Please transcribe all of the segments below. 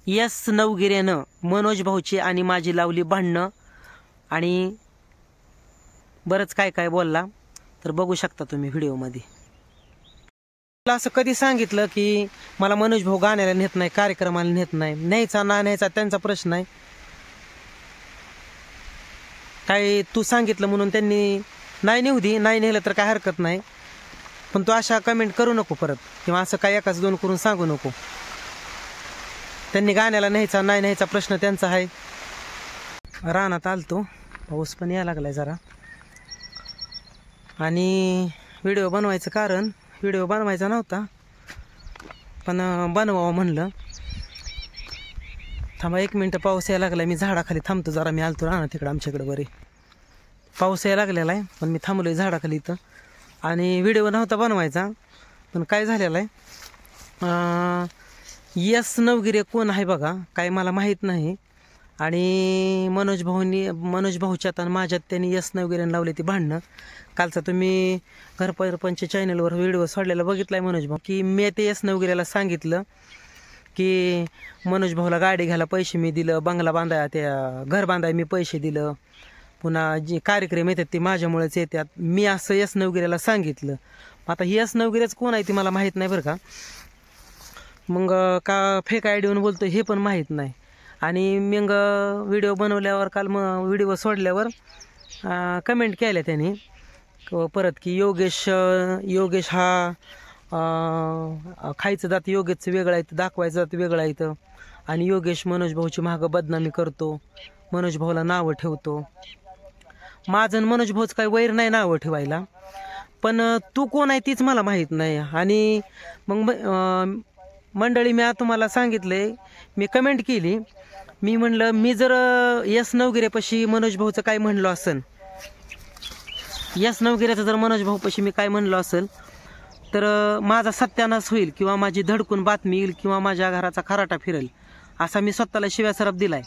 Yes नवगिरेनं Manoj भाऊची आणि माझी लावली भांडणं आणि बरंच काय काय बोलला, तर बघू शकता तुम्ही व्हिडिओमध्ये। मला असं कधी सांगितलं की मला मनोज भाऊ गाण्याला नेत नाही, कार्यक्रमाला नेत नाही, न्यायचा ना न्यायचा त्यांचा प्रश्न आहे। काय तू सांगितलं म्हणून त्यांनी नाही नेऊ दे, नाही नेलं तर काय हरकत नाही, पण तू अशा कमेंट करू नको परत, किंवा असं काय एकाच दोन करून सांगू नको। त्यांनी गाण्याला न्यायचा नाही न्यायचा प्रश्न त्यांचा आहे। रानात आलतो, पाऊस पण यायला लागलाय जरा, आणि व्हिडिओ बनवायचं कारण व्हिडिओ बनवायचा नव्हता पण बनवावं म्हणलं। थांबा 1 मिनिट, पाऊस यायला लागलाय, मी झाडाखाली थांबतो जरा। मी आलतो रानात तिकडं आमच्याकडे बरे पाऊस यायला लागलेला आहे, पण मी थांबलोय झाडाखाली इथं, आणि व्हिडिओ नव्हता बनवायचा। पण काय झालेलं आहे, यस नवगिरे कोण आहे बघा, काय मला माहीत नाही, आणि मनोज भाऊच्यात आणि माझ्यात त्यांनी यस नवगिरेनं लावले ती भांडणं। कालचा तुम्ही घरपरपंच चॅनलवर व्हिडिओ सोडलेला बघितलाय मनोज भाऊ, की मी ते यस नवगिरेला सांगितलं की मनोज भाऊला गाडी घ्यायला पैसे मी दिलं, बंगला बांधाय त्या घर बांधाय मी पैसे दिलं, पुन्हा जे कार्यक्रम येतात ते माझ्यामुळेच येतात, मी असं यस नवगिरेला सांगितलं। आता यस नवगिरेच कोण आहे ती मला माहीत नाही बरं का, मग का फेक आयडीवरून बोलतो हे पण माहीत नाही। आणि मग व्हिडिओ बनवल्यावर काल मग व्हिडिओ सोडल्यावर कमेंट केल्या त्यांनी परत की योगेश हा खायचं जात योगेशचं वेगळं आहे, दाखवायचं जात वेगळं आहे, आणि योगेश मनोज भाऊची मागं बदनामी करतो, मनोज भाऊला नावं ठेवतो। माझं मनोज भाऊच काही वैर नाही नावं ठेवायला, पण तू कोण आहे तीच मला माहीत नाही। आणि मग मंडळी मी आता तुम्हाला सांगितले, मी कमेंट केली, मी म्हणलं मी जर यस नवगिरेपाशी मनोज भाऊचं काय म्हणलो असेल, यस नवगिरेचं जर मनोज भाऊपाशी मी काय म्हणलो असेल तर माझा सत्यानाश होईल, किंवा माझी धडकून बातमी येईल, किंवा माझ्या घराचा खराटा फिरेल, असा मी स्वतःला शिव्या सरप दिलाय।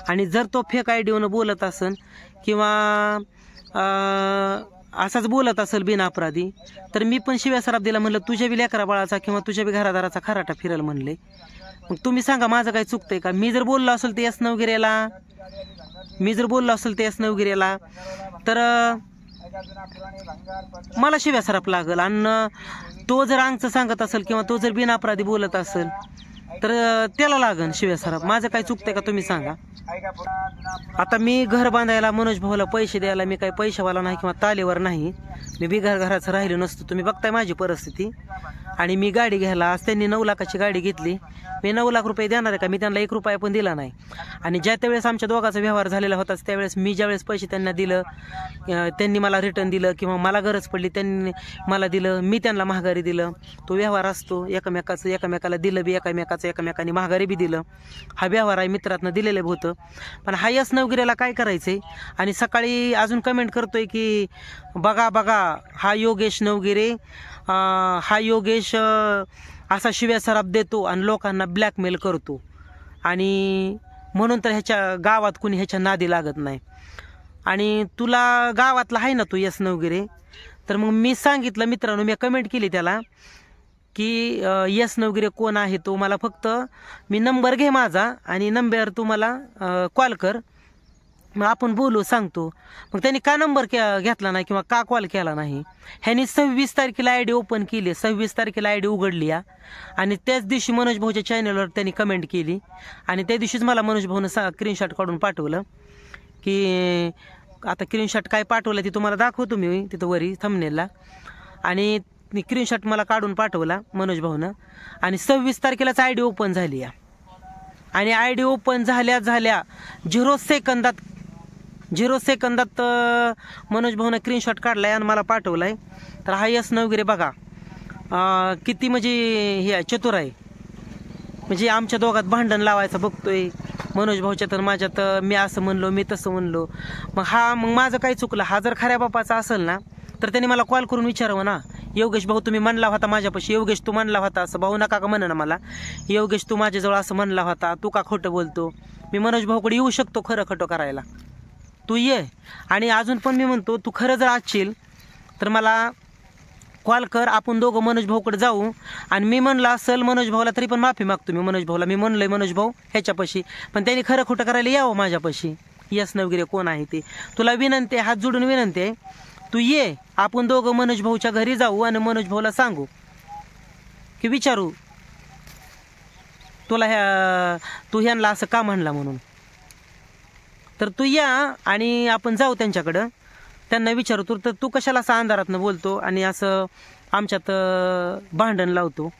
आणि जर तो फेक आयडीवरून बोलत असेल किंवा असाच बोलत असेल बिना अपराधी, तर मी पण शिव्या सरप दिला, म्हणलं तुझ्या बी लेकरा बाळाचा किंवा तुझ्या बी घरादाराचा खराटा फिरेल म्हणले। मग तुम्ही सांगा माझं काय चुकतंय का? मी जर बोललो असेल ते यस नवगिरेला तर मला शिव्या सरप लागल, आणि तो जर अंगचं सांगत असेल किंवा तो जर बिना अपराधी बोलत असेल तर त्याला लागन शिव्या सरप। माझं काय चुकतंय का तुम्ही सांगा? आता मी घर बांधायला मनोज भाऊला पैसे द्यायला मी काही पैशावाला नाही किंवा तालेवर नाही, मी बिगर घराचं राहिलो नसतो, तुम्ही बघताय माझी परिस्थिती। आणि मी गाडी घ्यायला, आज त्यांनी 9 लाखाची गाडी घेतली, मी 9 लाख रुपये देणार आहे का? मी त्यांना 1 रुपया पण दिला नाही। आणि ज्या त्यावेळेस आमच्या दोघांचा व्यवहार झालेला होता त्यावेळेस मी ज्यावेळेस पैसे त्यांना दिलं, त्यांनी मला रिटर्न दिलं, किंवा मला गरज पडली त्यांनी मला दिलं, मी त्यांना महागारी दिलं। तो व्यवहार असतो एकमेकाला दिलं बी, एकमेकांनी महागारी बी दिलं, हा व्यवहार आहे, मित्रातनं दिलेलं होतं। पण हा यस नवगिरेला काय करायचंय? आणि सकाळी अजून कमेंट करतोय की बघा हा योगेश नवगिरे, हा योगेश असा शिव्या सराप देतो आणि लोकांना ब्लॅकमेल करतो, आणि म्हणून तर ह्याच्या गावात कुणी ह्याच्या नादी लागत नाही। आणि तुला गावातला आहे ना तू यस नवगिरे, तर मग मी सांगितलं मित्रांनो, मी कमेंट केली त्याला की यस नवगिरे कोण आहे तो, मला फक्त मी नंबर घे माझा आणि नंबर तू मला कॉल कर, मग आपण बोलू सांगतो। मग त्यांनी का नंबर घेतला नाही किंवा का कॉल केला नाही? ह्यांनी 26 तारखेला आयडी ओपन केली, 26 तारखेला आयडी उघडली, आणि त्याच दिवशी मनोज भाऊच्या चॅनलवर त्यांनी कमेंट केली, आणि त्या दिवशीच मला मनोज भाऊनं स्क्रीनशॉट काढून पाठवलं की आता स्क्रीनशॉट काय पाठवलं ते तुम्हाला दाखवतो मी तिथं वरी थंबनेलला। आणि स्क्रीनशॉट मला काढून पाठवला मनोज भाऊनं, आणि 26 तारखेलाच आयडी ओपन झाली, आणि आयडी ओपन झाल्या 0 सेकंदात मनोज भाऊनं स्क्रीनशॉट काढलाय आणि मला पाठवलाय। तर हा यस नवगिरे बघा किती म्हणजे हे चतुर आहे, म्हणजे आमच्या दोघात भांडण लावायचं बघतोय, मनोज भाऊच्या तर माझ्यात मी असं म्हणलो, मी तसं म्हणलो। मग माझं काय चुकलं? हा जर खऱ्या बापाचा असेल ना तर त्यांनी मला कॉल करून विचारावं ना, योगेश भाऊ तुम्ही म्हणला होता माझ्यापाशी, योगेश तू म्हणला होता असं, भाऊ नका का म्हणा ना मला, योगेश तू माझ्याजवळ असं म्हणला होता, तू का खोटं बोलतो? मी मनोज भाऊकडे येऊ शकतो खरं खोटं करायला, तू ये। आणि अजून पण मी म्हणतो तू खरं जर असशील तर मला कॉल कर, आपण दोघं मनोज भाऊकडे जाऊ. आणि मी म्हणलं असेल मनोज भाऊला, तरी पण माफी मागतो मी मनोज भाऊला. मी म्हणलंय मनोज भाऊ ह्याच्यापाशी, पण त्यांनी खरं खोटं करायला यावं माझ्यापाशी. यस नवगिरे कोण आहे ते, तुला विनंती आहे, हात जोडून विनंती आहे, तू ये, आपण दोघं मनोज भाऊच्या घरी जाऊ आणि मनोज भाऊला सांगू की विचारू तुला तू ह्यांना असं का म्हणला म्हणून. तर तू या आणि आपण जाऊ त्यांच्याकडं, त्यांना विचारू तू कशाला असं अंधारातनं बोलतो आणि असं आमच्यात भांडण लावतो.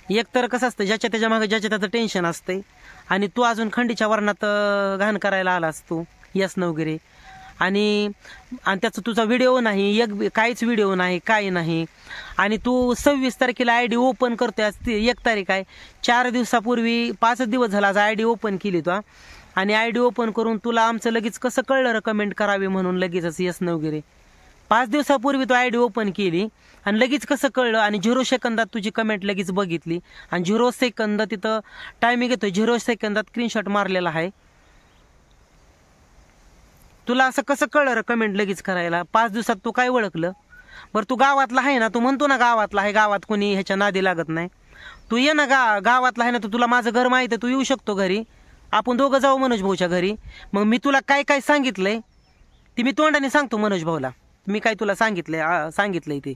एकतर कसं असतं, ज्याच्या त्याच्या मागे ज्याच्या त्याचं टेन्शन असते आणि तू अजून खंडीच्या वर्णात घाण करायला आलास तू. यस नवगिरे. आणि त्याचा तुझा व्हिडिओ नाही, काहीच व्हिडिओ नाही, काही नाही. आणि तू 26 तारखेला आय डी ओपन करतोय, आज 1 तारीख आहे, 4 दिवसापूर्वी 5 दिवस झाला आज आय डी ओपन केली तू. आणि आय डी ओपन करून तुला आमचं लगेच कसं कळलं कमेंट करावी म्हणून लगेचच. यस नवगिरे. 5 दिवसापूर्वी तू आय डी ओपन केली आणि लगेच कसं कळलं. आणि 0 सेकंदात तुझी कमेंट लगेच बघितली आणि 0 सेकंद तिथं टायमिंग येतोय, 0 सेकंदात स्क्रीनशॉट मारलेला आहे. तुला असं कसं कळलं कमेंट लगेच करायला? 5 दिवसात तू काय ओळखलं बरं? तू गावातला आहे ना, तू म्हणतो ना गावातला आहे, गावात कोणी ह्याच्या नादी लागत नाही. तू ये ना, गावातला आहे ना, तुला माझं घर माहिती आहे, तू येऊ शकतो घरी, आपण दोघं जाऊ मनोज भाऊच्या घरी. मग मी तुला काय काय सांगितलंय ते मी तोंडाने सांगतो मनोज भाऊला, मी काय तुला सांगितलंय ते.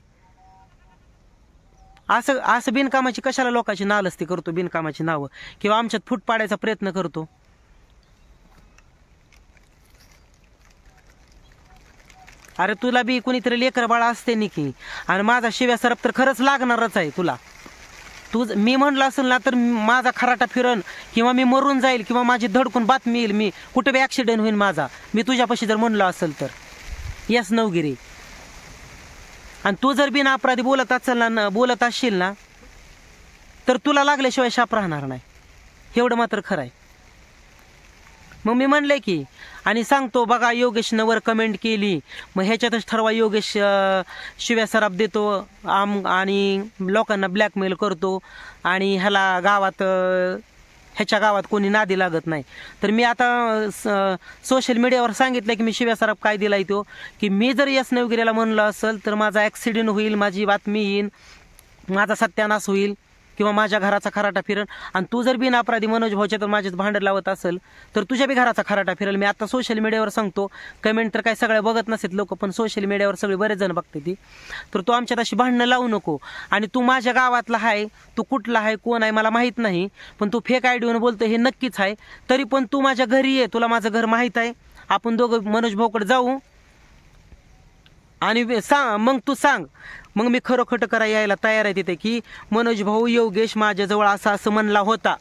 असं बिनकामाची कशाला लोकांची नालस्ती करतो, बिनकामाची नावं किंवा आमच्यात फूट पाडायचा प्रयत्न करतो. अरे तुला बी कोणीतरी लेकर बाळा असते निकी, आणि माझा शिव्या सरप तर खरंच लागणारच आहे तुला. मी म्हणलं असेल ना तर माझा खराटा फिरण किंवा मी मरून जाईल किंवा माझी धडकून बातमी येईल, मी कुठे बी ॲक्सिडेंट होईल माझा, मी तुझ्यापाशी जर म्हणलं असेल तर. यस नवगिरी. आणि तू जर बिना अपराधी बोलत असशील ना तर तुला लागल्याशिवाय शाप राहणार नाही, एवढं मात्र खरं आहे. मग मी म्हणलंय की, आणि सांगतो बघा, योगेशनं वर कमेंट केली, मग ह्याच्यातच ठरवा योगेश शिव्या सराप देतो आणि लोकांना ब्लॅकमेल करतो आणि ह्याला ह्याच्या गावात कोणी नादी लागत नाही. तर मी आता सोशल मीडियावर सांगितलं की मी शिव्या सराप काय दिलाय तो, की मी जर यस नवगिरीला म्हणलं असेल तर माझा ॲक्सिडेंट होईल, माझी बातमी येईल, माझा सत्यानाश होईल किंवा माझ्या घराचा खराटा फिरेल. आणि तू जर बिन अपराधी मनोज भाऊच्या तर माझेच भांडण लावत असेल तर तुझ्या बी घराचा खराटा फिरेल. मी आता सोशल मीडियावर सांगतो, कमेंट तर काय सगळ्या बघत नसतात लोक, पण सोशल मीडियावर सगळे बरेच जण बघते ती. तर तू आमच्यात अशी भांडणं लावू नको. आणि तू माझ्या गावातला आहे, तू कुठला आहे कोण आहे मला माहीत नाही, पण तू फेक आय डीवर बोलतो हे नक्कीच आहे. तरी पण तू माझ्या घरी ये, तुला माझं घर माहीत आहे, आपण दोघं मनोज भाऊकडे जाऊ आणि मग तू सांग. मग मी खरं खोटं करायला यायला तयार आहे तिथे, की मनोज भाऊ योगेश माझ्याजवळ असं म्हणला होता.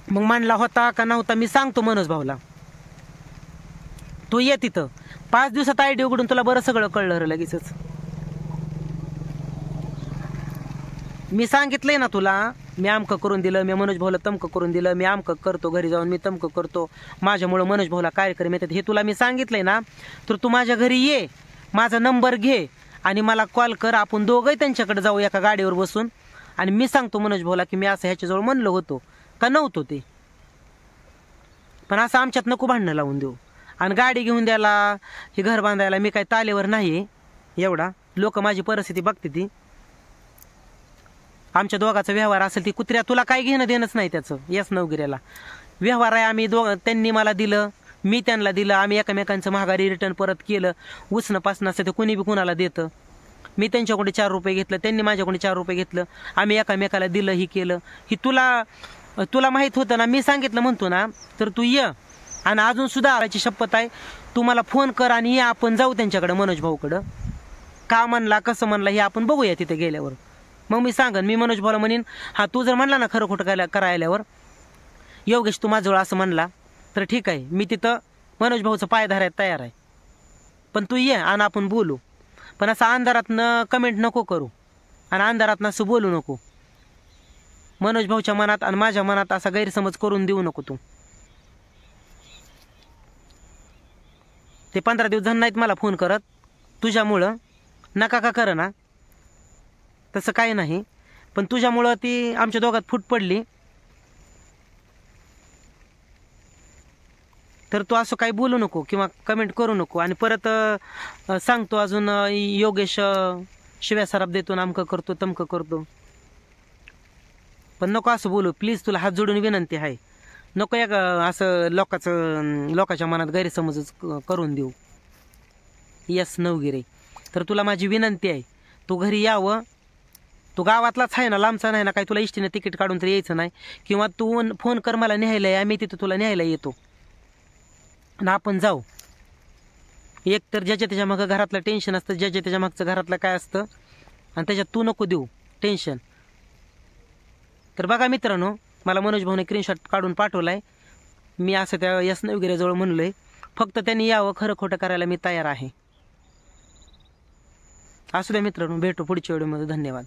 मग म्हणला होता का नव्हता मी सांगतो मनोज भाऊला. तू ये तिथं, 5 दिवसात आयडी उघडून तुला बरं सगळं कळलं लगेचच. मी सांगितलंय ना तुला, मी आमकं करून दिलं, मी मनोज भाऊला तमकं करून दिलं, मी आमकं करतो घरी जाऊन, मी तमकं करतो, माझ्यामुळं मनोज भाऊला कार्यक्रम येतात, हे तुला मी सांगितलंय ना. तर तू माझ्या घरी ये, माझा नंबर घे आणि मला कॉल कर, आपण दोघंही त्यांच्याकडे जाऊ एका गाडीवर बसून. आणि मी सांगतो मनोज भाऊला की मी असं ह्याच्याजवळ म्हणलं होतो का नव्हतो ते, पण असं आमच्यात नको भांडणं लावून देऊ. आणि गाडी घेऊन द्यायला, हे घर बांधायला मी काही तालेवर नाही एवढा. लोक माझी परिस्थिती बघते ती, आमच्या दोघाचा व्यवहार असेल ती कुत्र्या तुला काही घेणं देणंच नाही त्याचं. यस नवगिऱ्याला व्यवहार आहे, आम्ही त्यांनी मला दिलं, मी त्यांना दिलं, आम्ही एकमेकांचं महागारी रिटर्न परत केलं. उसणं पासणं असतं ते कुणी बी कुणाला देतं. मी त्यांच्याकडे 4 रुपये घेतलं, त्यांनी माझ्याकडे 4 रुपये घेतलं, आम्ही एकामेकाला दिलं, ही केलं. ही तुला माहीत होतं ना, मी सांगितलं म्हणतो ना. तर तू ये, आणि अजून सुद्धा आराची शपथ आहे, तू मला फोन कर आणि ये, आपण जाऊ त्यांच्याकडे मनोज भाऊकडं. का म्हणला कसं म्हणला हे आपण बघूया तिथे गेल्यावर. मग मी सांगन, मी मनोज भाऊला म्हणेन, हा तू जर म्हणला ना खरं खोटं करायल्यावर योगेश तू माझ्याजवळ असं म्हणला तर ठीक आहे, मी तिथं मनोज भाऊचं पाय धरायला तयार आहे. पण तू ये आणि आपण बोलू. पण असं अंधारातनं कमेंट नको करू आणि अंधारातनं असं बोलू नको. मनोज भाऊच्या मनात आणि माझ्या मनात असा गैरसमज करून देऊ नको तू. ते 15 दिवस झाले नाहीत मला फोन करत तुझ्यामुळं, नका का कर ना, तसं काही नाही, पण तुझ्यामुळं ती आमच्या दोघात फूट पडली. तर तू असं काही बोलू नको किंवा कमेंट करू नको. आणि परत सांगतो अजून योगेश शिव्या सराप देतो, नामकं करतो तमकं करतो. पण नको असं बोलू प्लीज, तुला हात जोडून विनंती आहे. नको एक असं लोकांच्या मनात गैरसमजच करून देऊ. यस नवगिरे, तर तुला माझी विनंती आहे, तू घरी यावं. तू गावातलाच आहे ना, लांबचा नाही ना, काही तुला इष्टीने तिकीट काढून तर यायचं नाही. किंवा तू फोन कर मला न्यायला या, मी तिथं तुला न्यायला येतो आणि आपण जाऊ. एक तर ज्याच्या त्याच्या मागं घरातलं टेन्शन असतं, ज्याच्या त्याच्या मागचं घरातलं काय असतं, आणि त्याच्यात तू नको देऊ टेन्शन. तर बघा मित्रांनो, मला मनोज भाऊने स्क्रीनशॉट काढून पाठवलाय. मी असं त्या यस नवगिरेजवळ म्हणलोय, फक्त त्यांनी यावं, खरं खोटं करायला मी तयार आहे. असू द्या मित्रांनो, भेटू पुढच्या व्हिडिओमध्ये. धन्यवाद.